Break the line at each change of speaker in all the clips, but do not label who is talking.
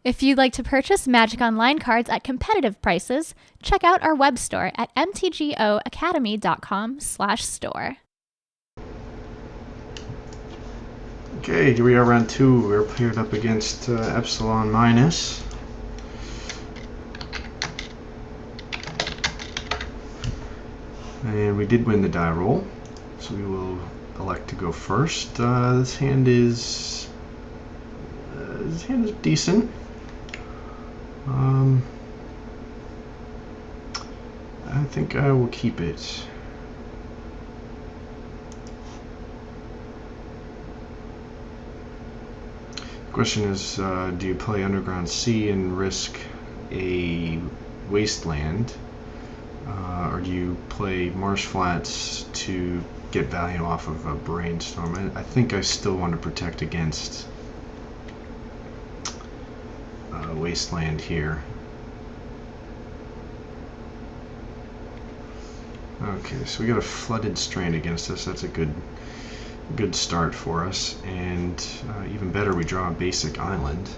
If you'd like to purchase Magic Online cards at competitive prices, check out our web store at mtgoacademy.com/store.
Okay, here we are, round 2. We're paired up against Epsilon Minus. And we did win the die roll, so we will elect to go first. This hand is decent. I think I will keep it. The question is, do you play Underground Sea and risk a wasteland, or do you play Marsh Flats to get value off of a Brainstorm? I think I still want to protect against wasteland here. Okay, so we got a Flooded Strand against us. That's a good start for us, and even better, we draw a basic island.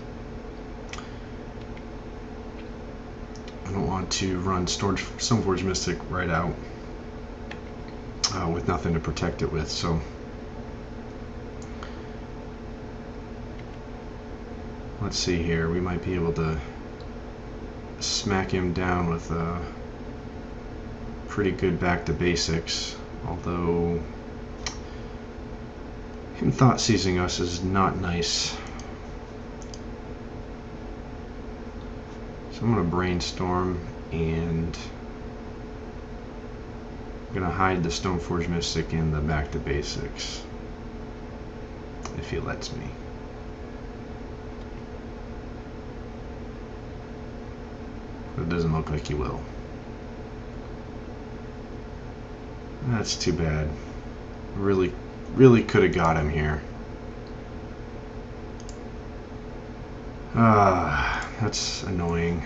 I don't want to run Stoneforge Mystic right out with nothing to protect it with, so let's see here. We might be able to smack him down with a pretty good back to basics, although him thought seizing us is not nice. So I'm going to Brainstorm, and I'm going to hide the Stoneforge Mystic in the back to basics, if he lets me. But it doesn't look like he will. That's too bad. Really could have got him here. That's annoying.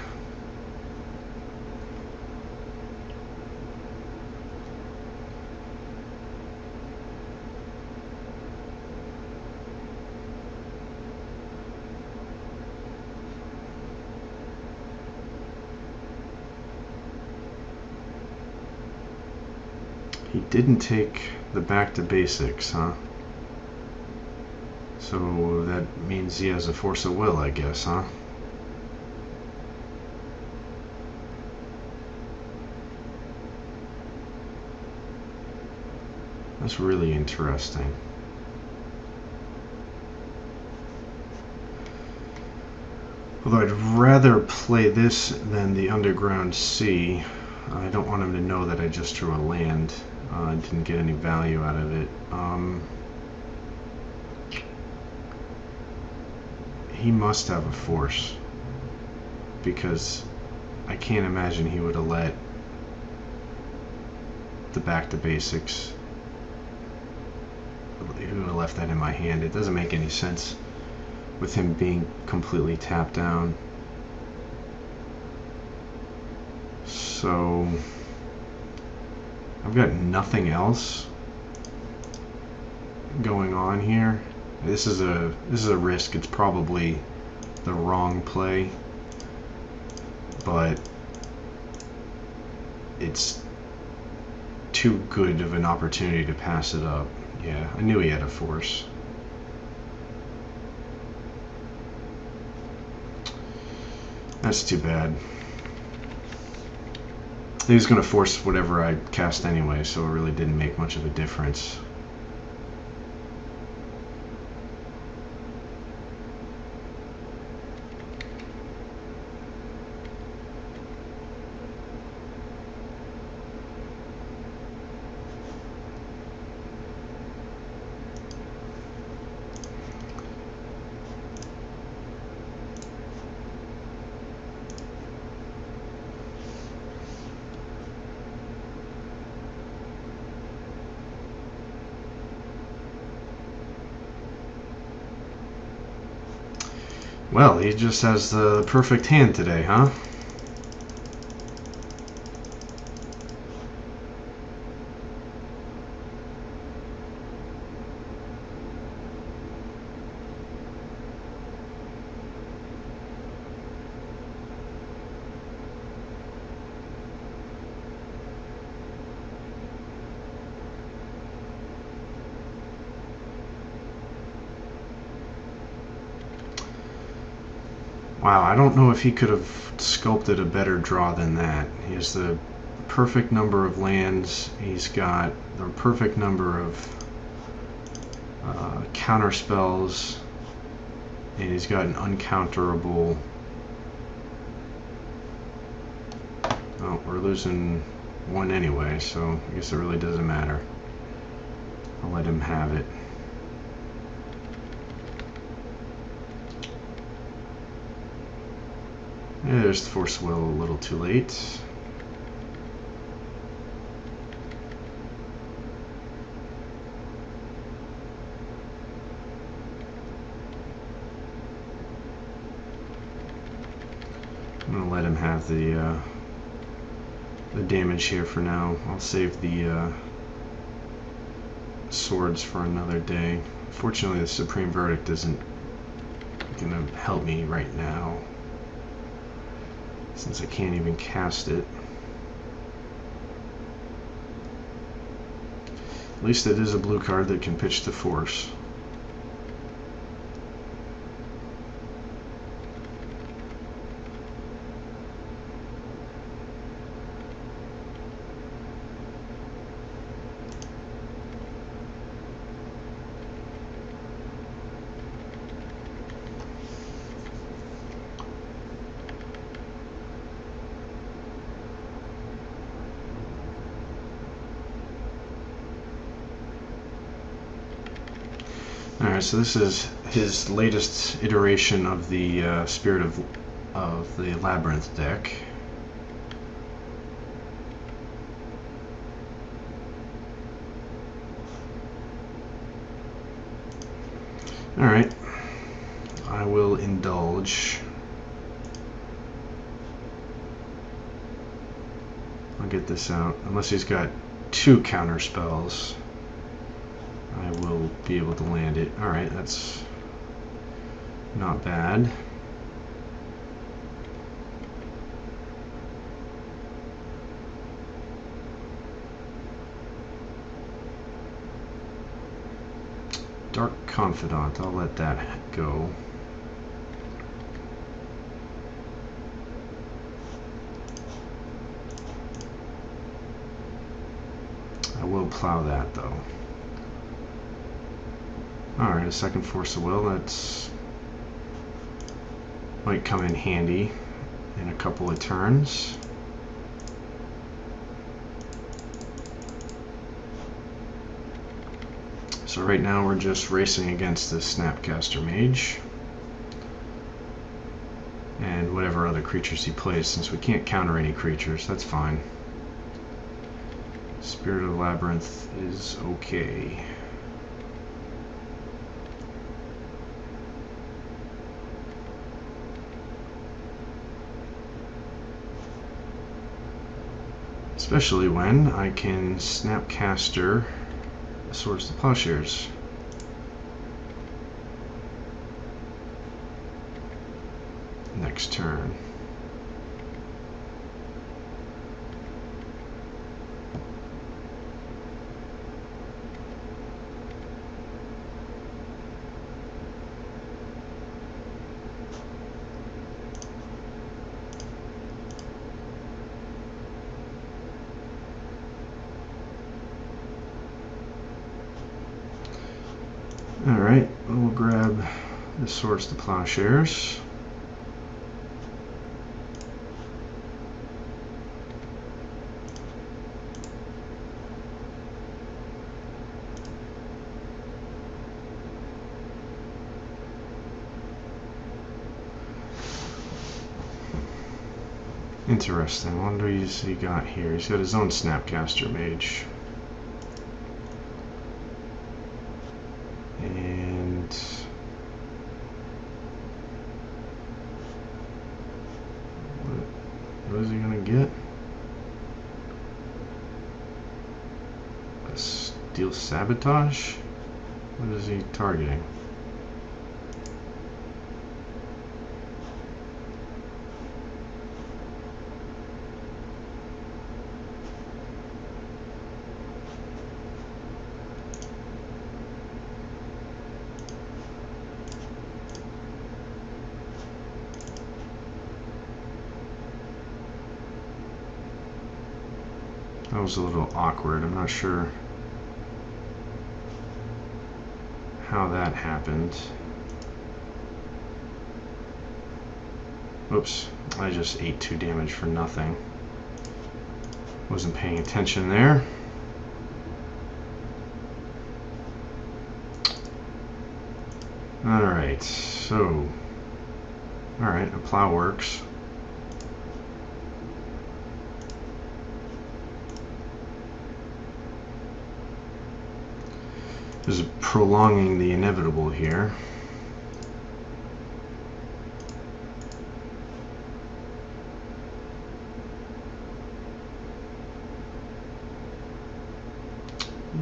He didn't take the back to basics, huh? So that means he has a force of will, I guess, huh? That's really interesting. Although I'd rather play this than the Underground Sea. I don't want him to know that I just drew a land. I didn't get any value out of it. He must have a force, because I can't imagine he would have let the back to basics. He would have left that in my hand. It doesn't make any sense with him being completely tapped down. So I've got nothing else going on here. This is a risk. It's probably the wrong play, but it's too good of an opportunity to pass it up. Yeah, I knew he had a force. That's too bad. He was going to force whatever I cast anyway, so it really didn't make much of a difference. Well, he just has the perfect hand today, huh? Wow, I don't know if he could have sculpted a better draw than that. He has the perfect number of lands. He's got the perfect number of counter spells, and he's got an uncounterable. Oh, we're losing one anyway, so I guess it really doesn't matter. I'll let him have it. Yeah, there's the Force Will a little too late. I'm gonna let him have the damage here for now. I'll save the swords for another day. Fortunately, the Supreme Verdict isn't gonna help me right now, since I can't even cast it. At least it is a blue card that can pitch to force. Alright, so this is his latest iteration of the Spirit of the Labyrinth deck. Alright, I will indulge. I'll get this out, unless he's got 2 counter spells. I will be able to land it. Alright, that's not bad. Dark Confidant, I'll let that go. I will plow that though. Alright, a second Force of Will, that's might come in handy in a couple of turns. So right now we're just racing against the Snapcaster Mage and whatever other creatures he plays, since we can't counter any creatures, that's fine. Spirit of the Labyrinth is okay. Especially when I can Snapcaster Swords to Plowshares. Next turn. Alright, we'll grab the Swords to Plowshares. Interesting. What does he got here? He's got his own Snapcaster Mage. And what is he gonna get? A Steel Sabotage? What is he targeting? was a little awkward. I'm not sure how that happened. Oops, I just ate 2 damage for nothing. Wasn't paying attention there. Alright, so... Alright, a plow works. Just prolonging the inevitable here.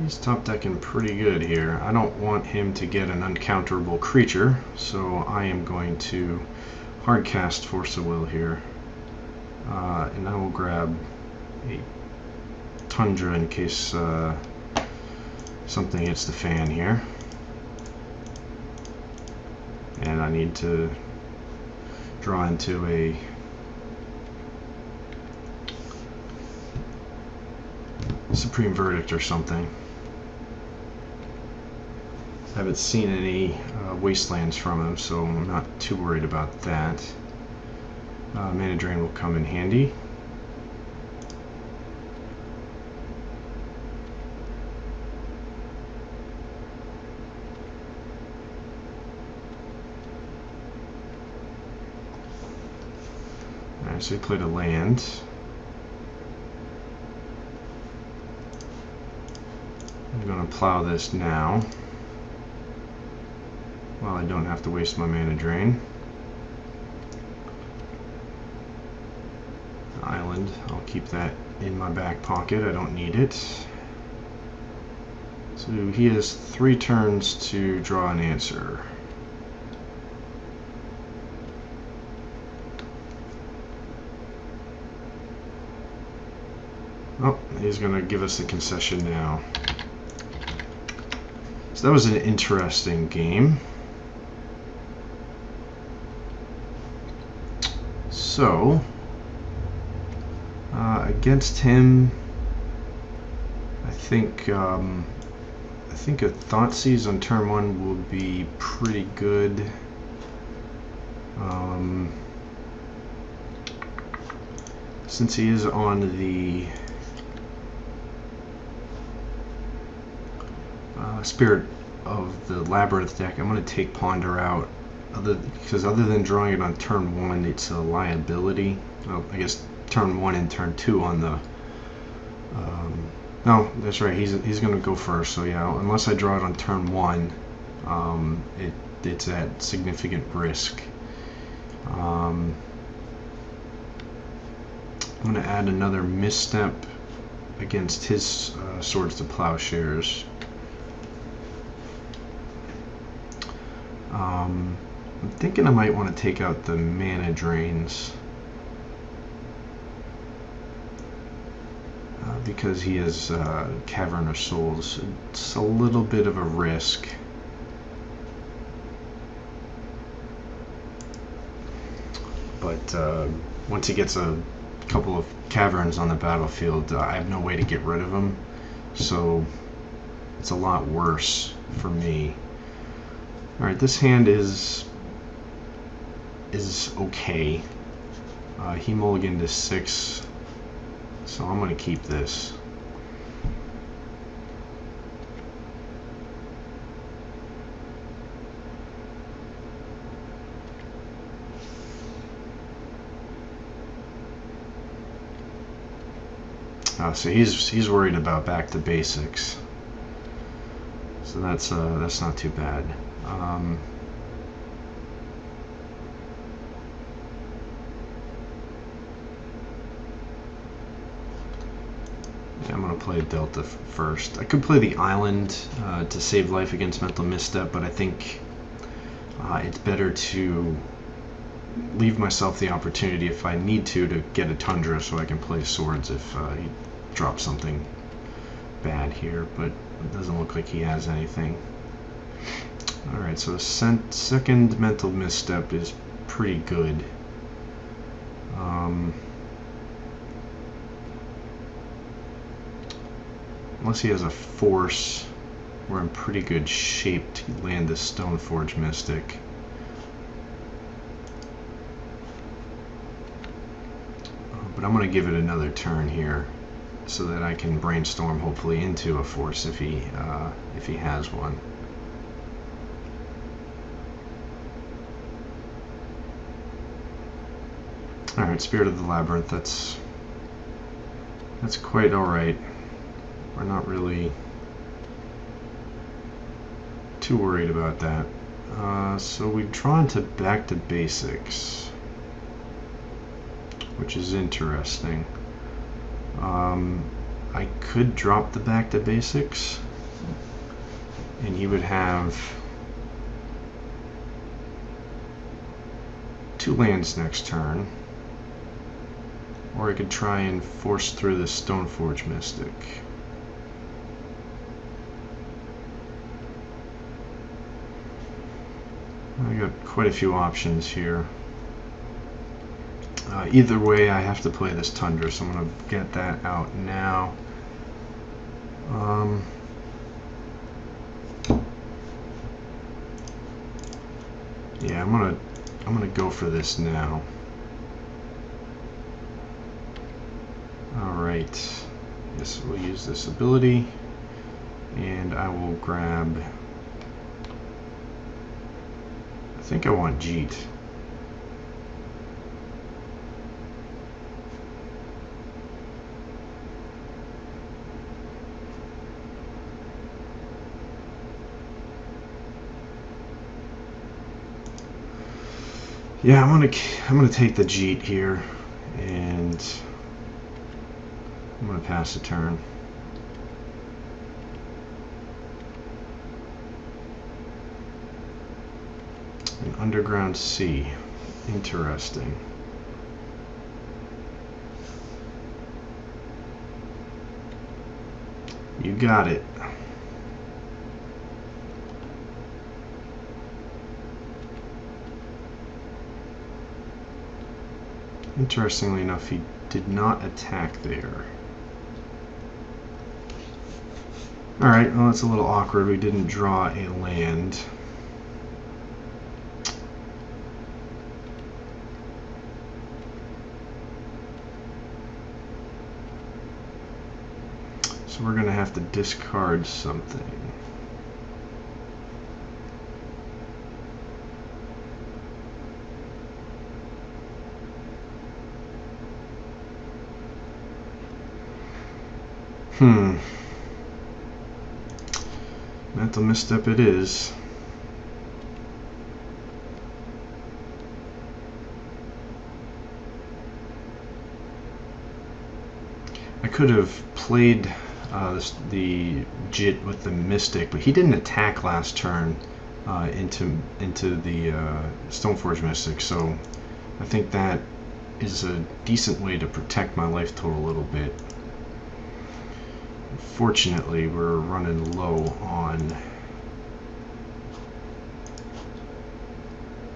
He's top decking pretty good here. I don't want him to get an uncounterable creature, so I am going to hard cast Force of Will here. And I will grab a Tundra in case something hits the fan here. And I need to draw into a Supreme Verdict or something. I haven't seen any wastelands from him, so I'm not too worried about that. Mana Drain will come in handy. Alright, so he played a land. I'm going to plow this now. Well, I don't have to waste my Mana Drain. Island, I'll keep that in my back pocket. I don't need it. So he has 3 turns to draw an answer. Oh, he's going to give us the concession now. So that was an interesting game. So, against him, I think a Thoughtseize on turn 1 will be pretty good. Since he is on the Spirit of the Labyrinth deck, I'm going to take Ponder out. Because other than drawing it on turn 1, it's a liability. Well, I guess turn 1 and turn 2 on the... no, that's right, he's going to go first, so yeah, unless I draw it on turn 1, it's at significant risk. I'm going to add another misstep against his Swords to Plowshares. I'm thinking I might want to take out the Mana Drains because he has Cavern of Souls. It's a little bit of a risk. But once he gets a couple of caverns on the battlefield, I have no way to get rid of him, so it's a lot worse for me. Alright, this hand is okay. He mulliganed to 6, so I'm going to keep this. So he's worried about back to basics. So that's not too bad. Yeah, I'm going to play Delta first. I could play the Island to save life against Mental Misstep, but I think it's better to leave myself the opportunity, if I need to get a Tundra so I can play Swords if he drops something bad here, but it doesn't look like he has anything. Alright, so second Mental Misstep is pretty good. unless he has a force, we're in pretty good shape to land this Stoneforge Mystic. But I'm going to give it another turn here, so that I can brainstorm hopefully into a force if he has one. All right, Spirit of the Labyrinth. That's quite all right. We're not really too worried about that. So we've drawn to back to basics, which is interesting. I could drop the back to basics, and he would have 2 lands next turn, or I could try and force through the Stoneforge Mystic. I got quite a few options here. Either way, I have to play this Tundra, so I'm going to get that out now. Yeah, I'm gonna go for this now. All right. Yes, we'll use this ability, and I will grab. I think I want Jeet. Yeah, I'm gonna take the Jeet here, and I'm gonna pass the turn. An Underground Sea, interesting. You got it. Interestingly enough, he did not attack there. Alright, well, it's a little awkward. We didn't draw a land. So we're going to have to discard something. Mental misstep it is. I could have played the Jit with the Mystic, but he didn't attack last turn into the Stoneforge Mystic, so I think that is a decent way to protect my life total a little bit. Fortunately, we're running low on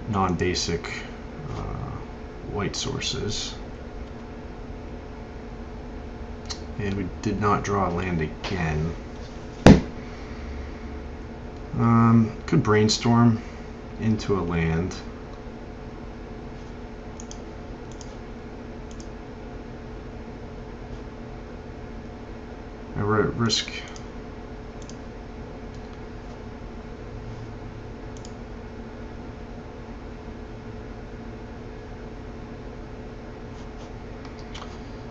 non-basic white sources. And we did not draw a land again. Could brainstorm into a land. I risk.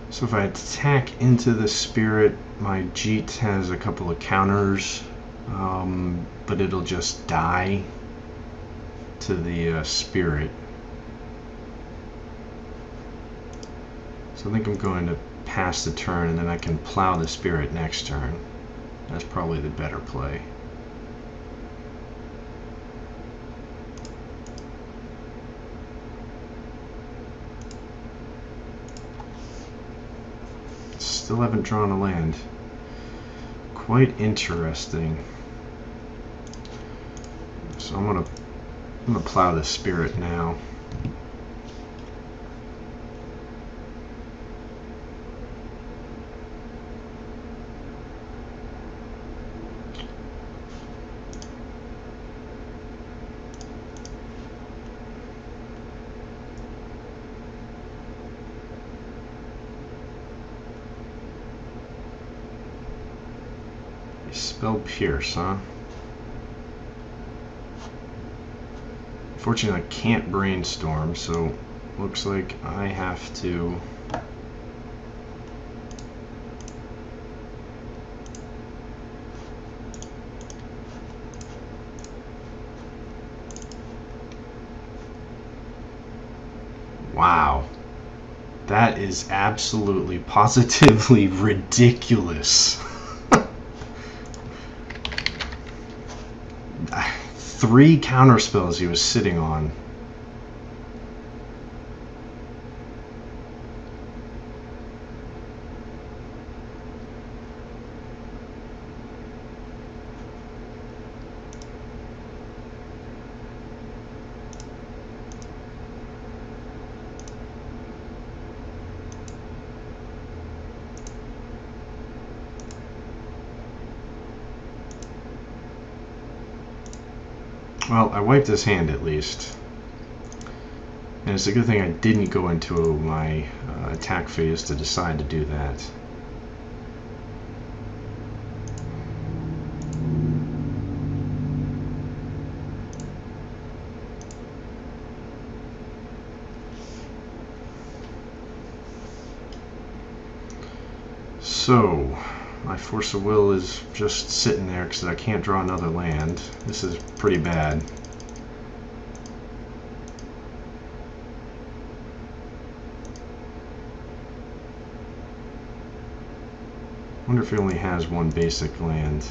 So if I attack into the Spirit, my Jeet has a couple of counters, but it'll just die to the Spirit. So I think I'm going to pass the turn, and then I can plow the Spirit next turn. That's probably the better play. Still haven't drawn a land. Quite interesting. So I'm gonna plow the Spirit now. Spell Pierce, huh? Unfortunately, I can't brainstorm, so looks like I have to wow. That is absolutely, positively ridiculous. 3 counterspells he was sitting on. Well, I wiped his hand at least. And it's a good thing I didn't go into my attack phase to decide to do that. So, my Force of Will is just sitting there because I can't draw another land. This is pretty bad. I wonder if he only has 1 basic land.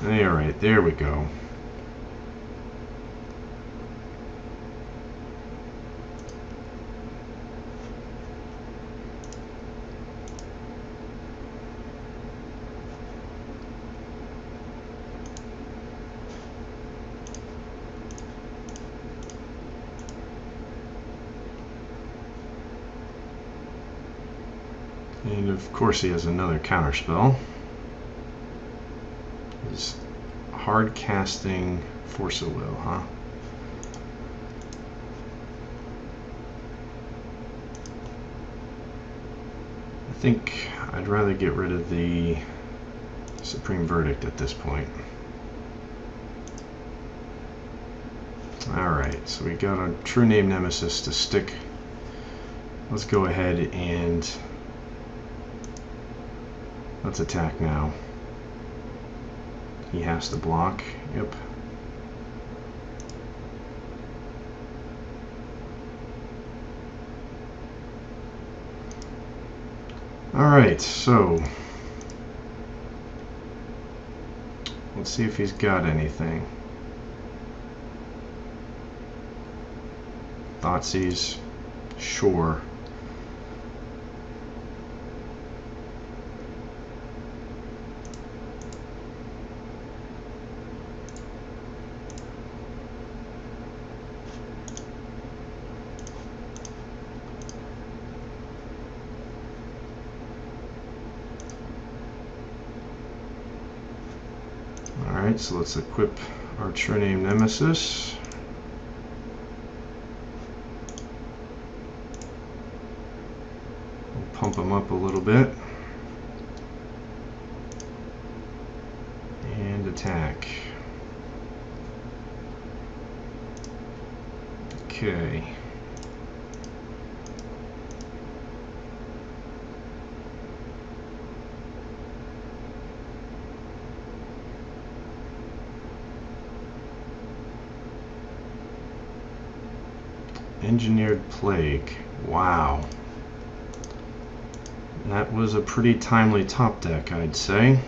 Alright, there we go. And of course he has another counterspell. His hard casting Force of Will, huh? I think I'd rather get rid of the Supreme Verdict at this point. Alright, so we got a True Name Nemesis to stick. Let's go ahead and let's attack now. He has to block. Yep. Alright, so let's see if he's got anything. Thoughtseize, sure. Alright, so let's equip our True Name Nemesis. We'll pump him up a little bit. And attack. Okay. Engineered Plague. Wow. That was a pretty timely top deck, I'd say.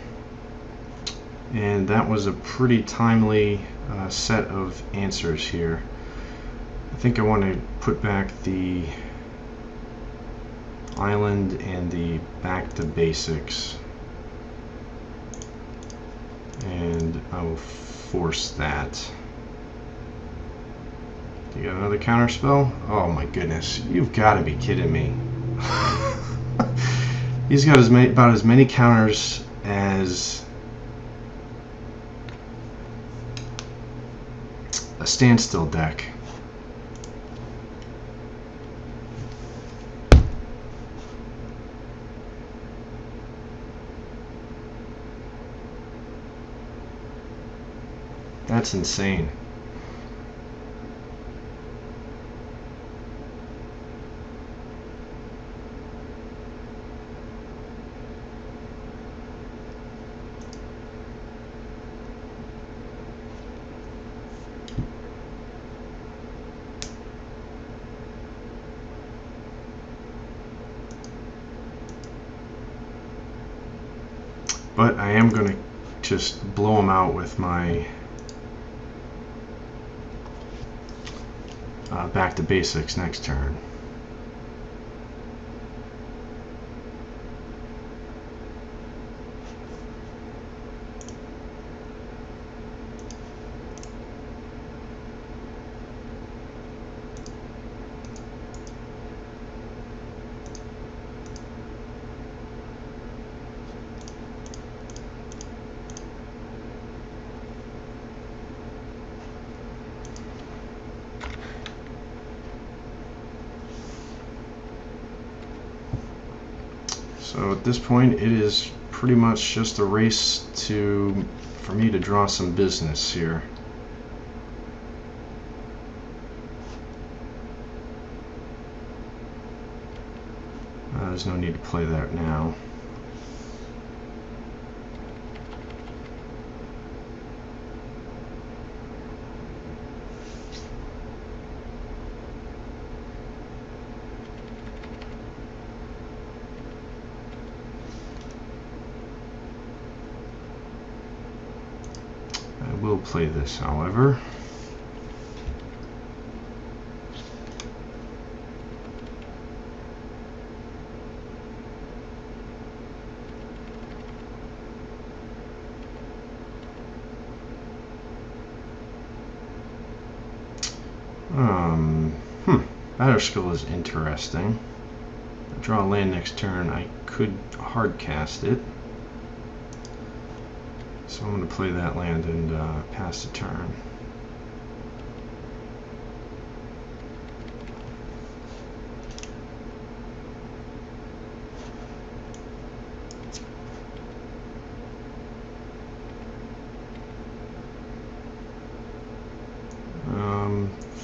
And that was a pretty timely set of answers here. I think I want to put back the island and the back to basics. And I will force that. You got another counter spell? Oh my goodness, you've got to be kidding me. He's got about as many counters as a standstill deck. That's insane. But I am going to just blow them out with my back to basics next turn. So at this point, it is pretty much just a race for me to draw some business here. There's no need to play that now. I will play this, however. Batter skill is interesting. I draw a land next turn. I could hard cast it. So I'm going to play that land and pass the turn.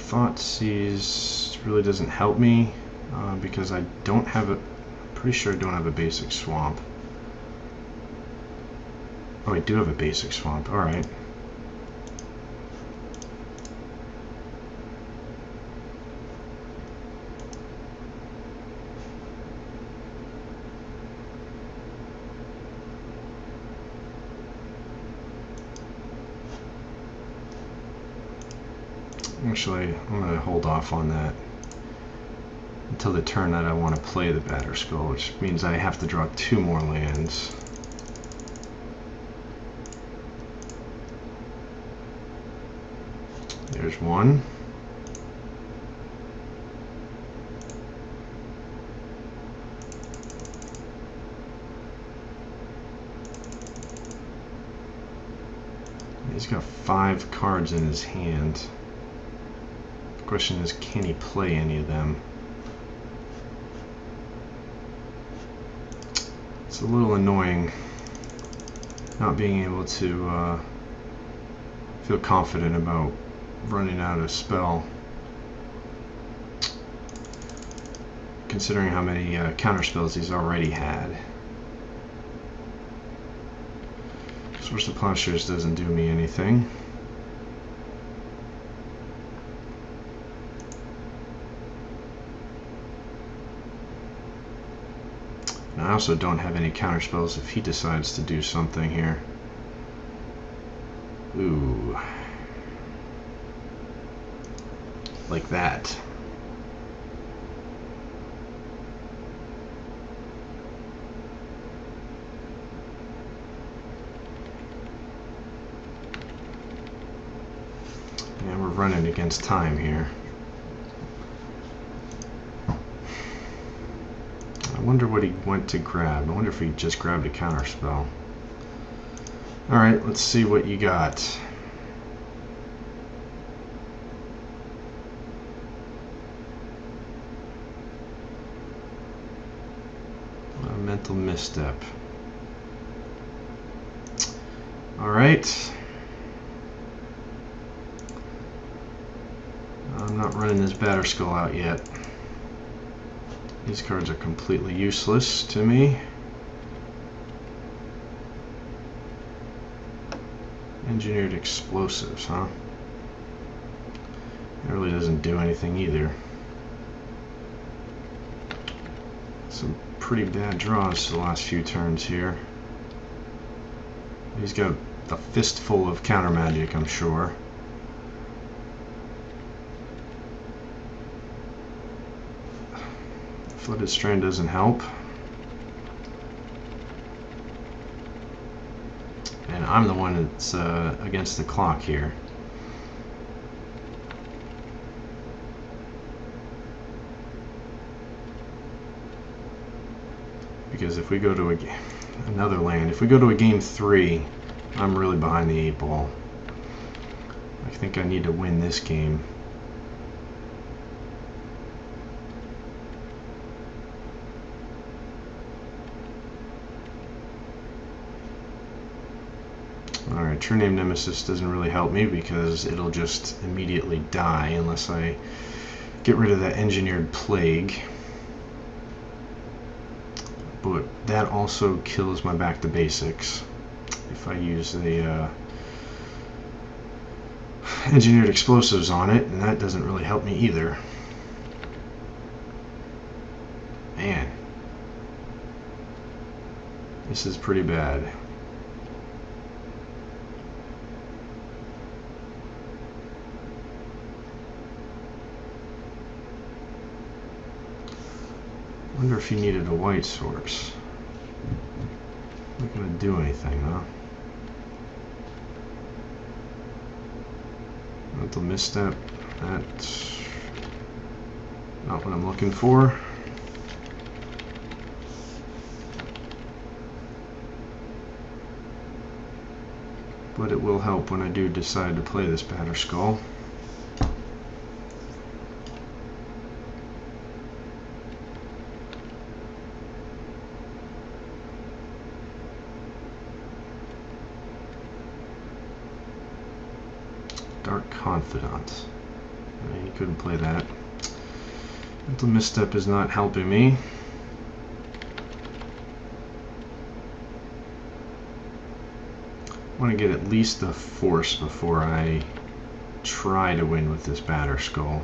Thoughtseize really doesn't help me because I don't have a. Pretty sure I don't have a basic swamp. Oh, I do have a basic swamp. All right. Actually, I'm going to hold off on that until the turn that I want to play the batter skull, which means I have to draw 2 more lands. There's one. He's got 5 cards in his hand. The question is, can he play any of them? It's a little annoying not being able to feel confident about running out of spell, considering how many counter spells he's already had. Source of Plowshares doesn't do me anything. And I also don't have any counter spells if he decides to do something here. Ooh. Like that. Yeah, we're running against time here. I wonder what he went to grab. I wonder if he just grabbed a counter spell. Alright, let's see what you got. Mental misstep. Alright. I'm not running this Batterskull out yet. These cards are completely useless to me. Engineered explosives, huh? That really doesn't do anything either. Some pretty bad draws the last few turns here. He's got a fistful of counter magic, I'm sure. Flooded Strand doesn't help. And I'm the one that's against the clock here. Because if we go to another land, if we go to a game 3, I'm really behind the 8 ball. I think I need to win this game. Alright, True Name Nemesis doesn't really help me because it'll just immediately die unless I get rid of that Engineered Plague. But that also kills my Back to Basics if I use the Engineered Explosives on it, and that doesn't really help me either. Man, this is pretty bad. Wonder if he needed a white source. Not gonna do anything, huh? Mental misstep. That's not what I'm looking for. But it will help when I do decide to play this Batterskull. Dark Confidant. He couldn't play that. Mental misstep is not helping me. I want to get at least a force before I try to win with this Batterskull.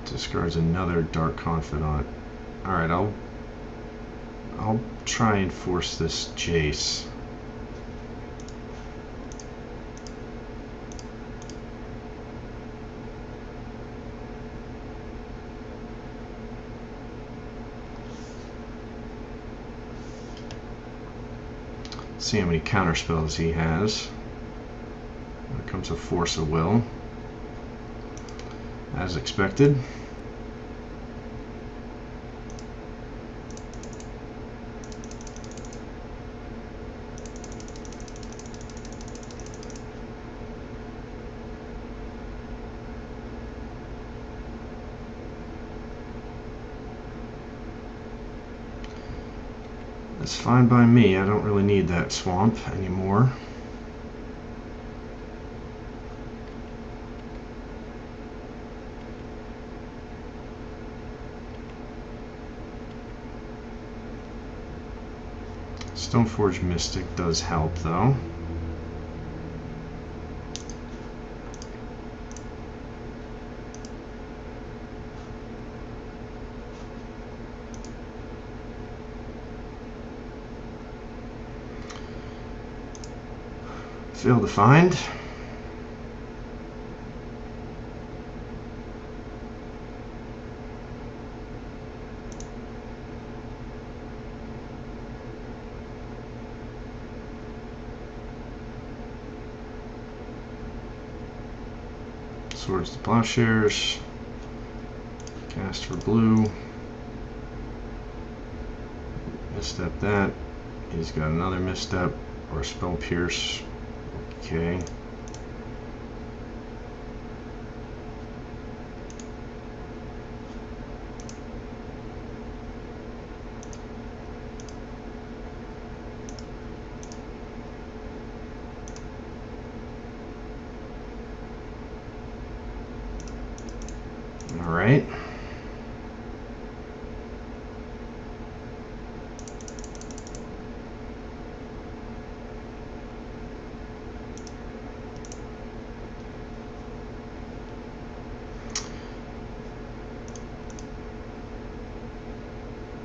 Discards another Dark Confidant. Alright, I'll try and force this Jace. See how many counter spells he has. There comes a Force of Will, as expected. That's fine by me. I don't really need that swamp anymore. Stoneforge Mystic does help though. Failed to find. Swords to Plowshares. Cast for blue. Misstep that. He's got another misstep or Spell Pierce. Okay. All right.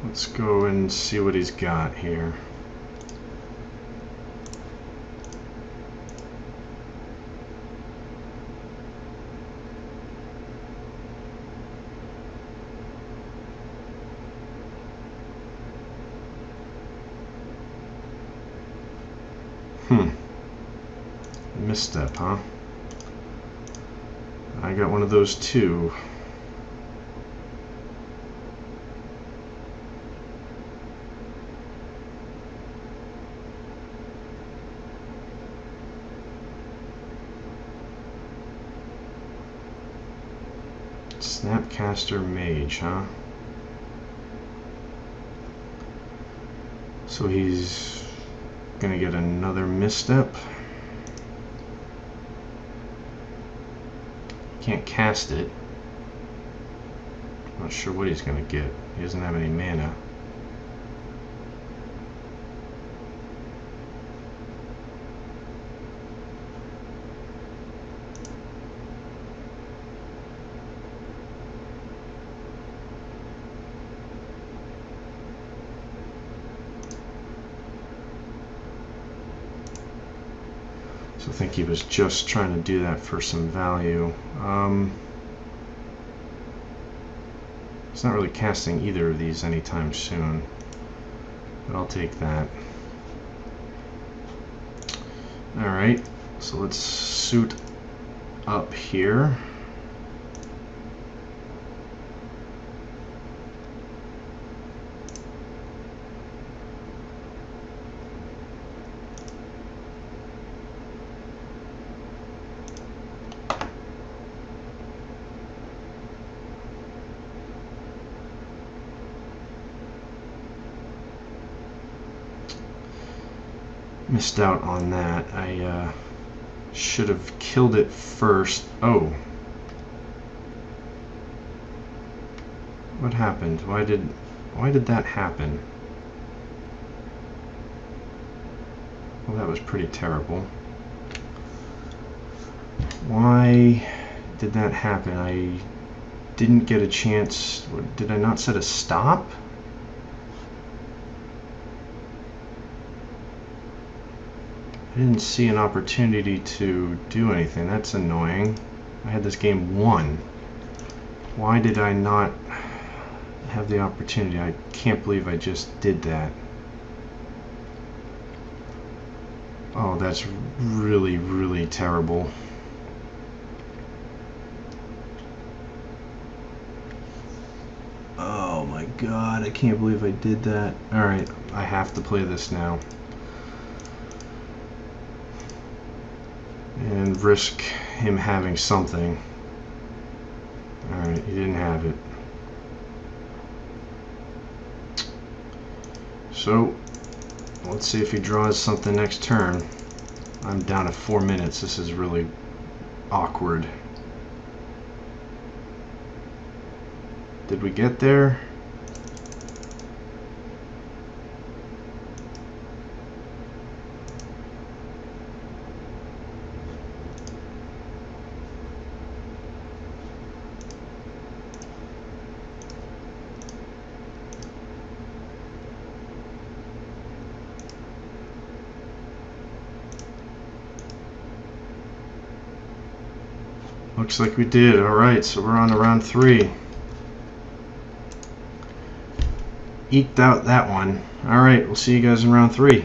Let's go and see what he's got here. Misstep, huh? I got one of those too. Snapcaster Mage, huh? So he's gonna get another misstep. Can't cast it. Not sure what he's gonna get. He doesn't have any mana. So I think he was just trying to do that for some value. He's not really casting either of these anytime soon, but I'll take that. Alright, so let's suit up here. Missed out on that. I should have killed it first. Oh. What happened? Why did that happen? Well, that was pretty terrible. Why did that happen? I didn't get a chance. Did I not set a stop? I didn't see an opportunity to do anything. That's annoying. I had this game won. Why did I not have the opportunity? I can't believe I just did that. Oh, that's really, really terrible. Oh my god, I can't believe I did that. Alright, I have to play this now. And risk him having something. Alright, he didn't have it. So, let's see if he draws something next turn. I'm down to 4 minutes. This is really awkward. Did we get there? Looks like we did. Alright, so we're on to round 3. Eked out that one. Alright, we'll see you guys in round 3.